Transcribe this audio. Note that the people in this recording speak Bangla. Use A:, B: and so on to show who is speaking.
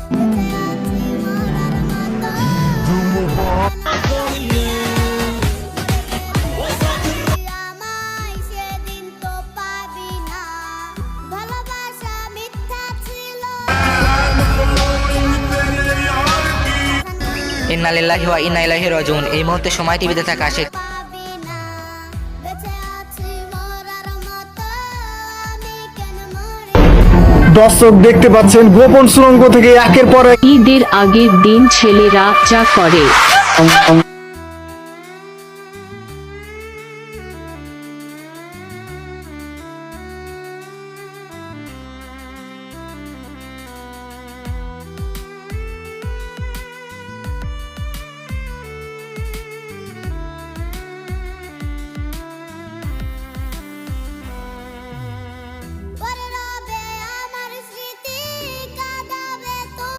A: ইন্না লিল্লাহি ওয়া ইন্না ইলাইহি রাজিউন। এই মুহূর্তে সময় টিভিতে থাকা আশিক।
B: দর্শক দেখতে পাচ্ছেন গোপন সুড়ঙ্গ থেকে একের পর এক
C: ঈদের আগের দিন ছেলেরা যা করে